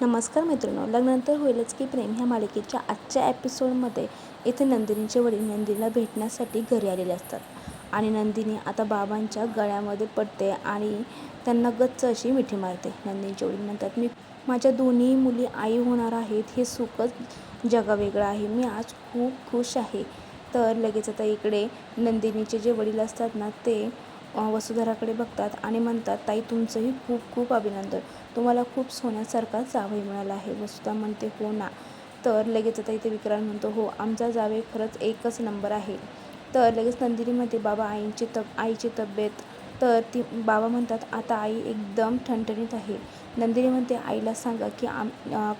नमस्कार मित्रांनो, लग्नानंतर होईलच की प्रेम ह्या मालिकेच्या आजच्या एपिसोडमध्ये इथे नंदिनीचे वडील नंदिनीला भेटण्यासाठी घरी आलेले असतात आणि नंदिनी आता बाबांच्या गळ्यामध्ये पडते आणि त्यांना गच्च अशी मिठी मारते. नंदिनीचे वडील म्हणतात, मी माझ्या दोन्ही मुली आई होणार आहेत, हे सुखच जगावेगळं आहे. मी आज खूप खुश आहे. तर लगेच आता इकडे नंदिनीचे जे वडील असतात ना, ते वसुधराकडे बघतात आणि म्हणतात, ताई तुमचंही खूप खूप अभिनंदन, तुम्हाला खूप सोन्यासारखा जावई मिळाला आहे. वसुधा म्हणते, हो ना. तर लगेच आता इथे विक्रांत म्हणतो, हो आमचा जावई खरंच एकच नंबर आहे. तर लगेच नंदिनी म्हणते, बाबा आईची तब्येत. तर ती बाबा म्हणतात, आता आई एकदम ठणठणीत आहे. नंदिनी म्हणते, आईला सांगा की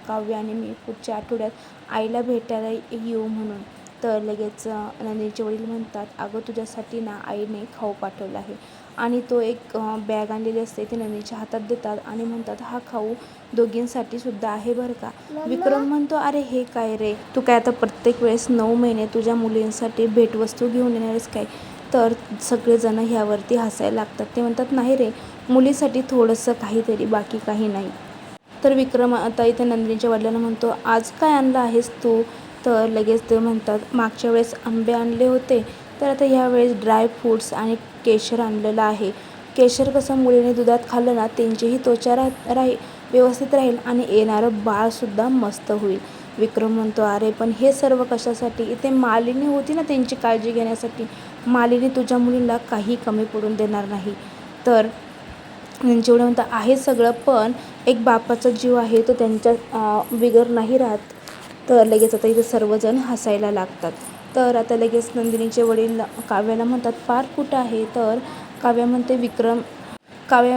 काव्य आणि मी पुढच्या आठवड्यात आईला भेटायला येऊ म्हणून. तर लगेच नंदिनीचे वडील म्हणतात, अगं तुझ्यासाठी ना आईने खाऊ पाठवला आहे. आणि तो एक बॅग आणलेली असते, ती नंदिनीच्या हातात देतात आणि म्हणतात, हा खाऊ दोघींसाठी सुद्धा आहे बरं का. विक्रम म्हणतो, अरे हे काय रे, तू काय आता प्रत्येक वेळेस 9 महिने तुझ्या मुलींसाठी भेटवस्तू घेऊन येणारच काय. तर सगळेजण ह्यावरती हसायला लागतात. ते म्हणतात, नाही रे, मुलीसाठी थोडंसं काहीतरी, बाकी काही नाही. तर विक्रम आता इथे नंदिनीच्या वडिलांना म्हणतो, आज काय आणलं आहेस तू. तर लगेच ते म्हणतात, मागच्या वेळेस आंबे आणले होते, तर आता ह्यावेळेस ड्राय फ्रूट्स आणि केशर आणलेलं आहे. केशर कसं मुलीने दुधात खाल्लं ना, त्यांचीही त्वचा व्यवस्थित राहील आणि येणारं बाळसुद्धा मस्त होईल. विक्रम म्हणतो, अरे पण हे सर्व कशासाठी. इथे मालिनी होती ना त्यांची काळजी घेण्यासाठी. मालिनी तुझ्या मुलीला काही कमी पडून देणार नाही. तर जेवढं म्हणतं आहे सगळं, पण एक बापाचा जीव आहे तो त्यांच्या बिगर नाही राहत. तर लगेच आता इथे सर्वजण हसायला लागतात. तर आता लगेच नंदिनीचे वडील काव्याला म्हणतात, पार्थ कुठं आहे. तर काव्या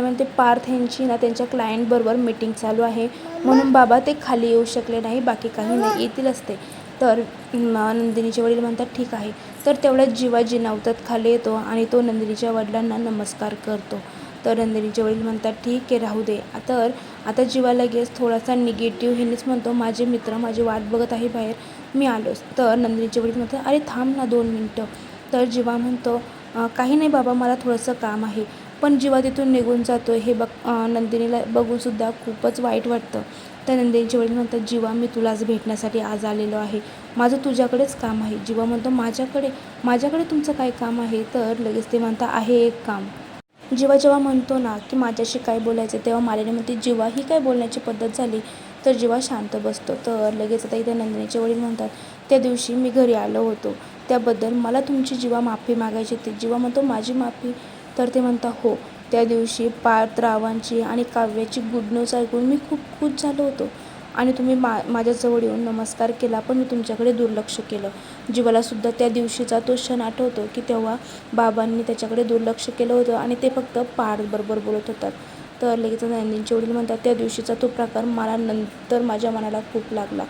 म्हणते पार्थ यांची ना त्यांच्या क्लायंटबरोबर मीटिंग चालू आहे, म्हणून बाबा ते खाली येऊ शकले नाही, बाकी काही नाही, येतीलच ते. तर नंदिनीचे वडील म्हणतात, ठीक आहे. तर तेवढ्यात जीवाजी नवतात खाली येतो आणि तो नंदिनीच्या वडिलांना नमस्कार करतो. तर नंदिनीचे वडील म्हणतात, ठीक आहे राहू दे. तर आता जीवा लगेच थोडासा निगेटिव्ह ह्यानेच म्हणतो, माझे मित्र माझी वाट बघत आहे बाहेर, मी आलोच. तर नंदिनीचे वडील म्हणतात, अरे थांब ना 2 मिनटं. तर जीवा म्हणतो, काही नाही बाबा, मला थोडंसं काम आहे. पण जीवा तिथून निघून जातो हे नंदिनीला बघूनसुद्धा खूपच वाईट वाटतं. तर नंदिनीचे वडील म्हणतात, जीवा मी तुलाच भेटण्यासाठी आज आलेलो आहे, माझं तुझ्याकडेच काम आहे. जीवा म्हणतो, माझ्याकडे तुमचं काय काम आहे. तर लगेच ते म्हणतात, आहे एक काम. जीवा जेव्हा म्हणतो ना की माझ्याशी काय बोलायचं, तेव्हा मालिनी म्हणते, जीवा ही काय बोलण्याची पद्धत झाली. तर जीवा शांत बसतो. तर लगेच आता इथे नंदिनीचे वडील म्हणतात, त्या दिवशी मी घरी आलो होतो त्याबद्दल मला तुमची जीवा माफी मागायची होती. जीवा म्हणतो, माझी माफी. तर ते म्हणतात, हो, त्या दिवशी पार्थ रावांची आणि काव्याची गुड न्यूज ऐकून मी खूप खुश झालो होतो आणि तुम्ही माझ्याजवळ येऊन नमस्कार केला, पण मी तुमच्याकडे दुर्लक्ष केलं. जीवालासुद्धा त्या दिवशीचा तो क्षण आठवतो की तेव्हा बाबांनी त्याच्याकडे दुर्लक्ष केलं होतं आणि ते फक्त पार्थबरोबर बोलत होतात. तर लगेच नंदिनीचे वडील म्हणतात, त्या दिवशीचा तो प्रकार मला नंतर माझ्या मनाला खूप लागला.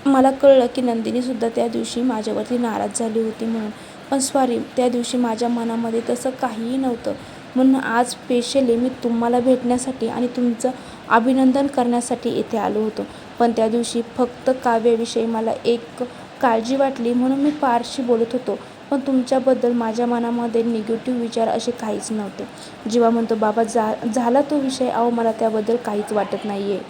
मला कळलं की नंदिनीसुद्धा त्या दिवशी माझ्यावरती नाराज झाली होती म्हणून. पण सॉरी, त्या दिवशी माझ्या मनामध्ये तसं काहीही नव्हतं. म्हणून आज स्पेशली मी तुम्हाला भेटण्यासाठी आणि तुमचं अभिनंदन करण्यासाठी इथे आलो होतो. पण त्या दिवशी फक्त काव्याविषयी मला एक काळजी वाटली, म्हणून मी पार्थशी बोलत होतो. पण तुमच्याबद्दल माझ्या मनामध्ये निगेटिव्ह विचार असे काहीच नव्हते. जीवा म्हणतो, बाबा झाला तो विषय, अहो मला त्याबद्दल काहीच वाटत नाही आहे.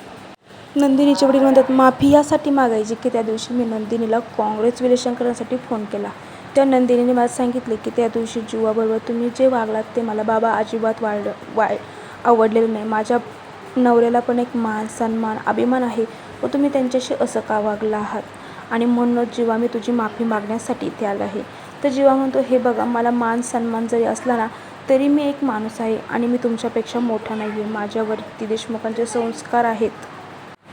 नंदिनीचे वडील म्हणतात, माफी यासाठी मागायची की त्या दिवशी मी नंदिनीला कॉंग्रॅच्युलेशन करण्यासाठी फोन केला. त्या नंदिनीने मला सांगितले की त्या दिवशी जीवाबरोबर तुम्ही जे वागलात ते मला बाबा अजिबात आवडलेलं नाही. माझ्या नवऱ्याला पण एक मान सन्मान अभिमान आहे व तुम्ही त्यांच्याशी असं का वागला आहात, आणि म्हणूनच जीवा मी तुझी माफी मागण्यासाठी इथे आलं आहे. तर जीवा म्हणतो, हे बघा, मला मान सन्मान जरी असला ना तरी मी एक माणूस आहे आणि मी तुमच्यापेक्षा मोठा नाही आहे. माझ्यावरती देशमुखांचे संस्कार आहेत,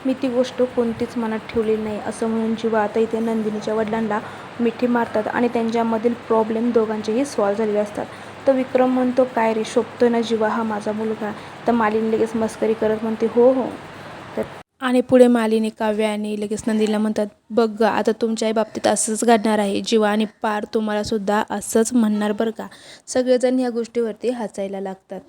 मी ती गोष्ट कोणतीच मनात ठेवलेली नाही. असं म्हणून जीवा आता इथे नंदिनीच्या वडिलांना मिठी मारतात आणि त्यांच्यामधील प्रॉब्लेम दोघांचेही सॉल्व्ह झालेले असतात. तर विक्रम म्हणतो, काय रे, शोभतोय ना जीवा हा माझा मुलगा. तर मालिनी लगेच मस्करी करत म्हणते, हो हो. तर आणि पुढे मालिनी काव्य आणि लगेच नंदिनीला म्हणतात, बघ आता तुमच्याही बाबतीत असंच घडणार आहे. जीवा आणि पार तुम्हाला सुद्धा असंच म्हणणार बरं का. सगळेजण ह्या गोष्टीवरती हसायला लागतात.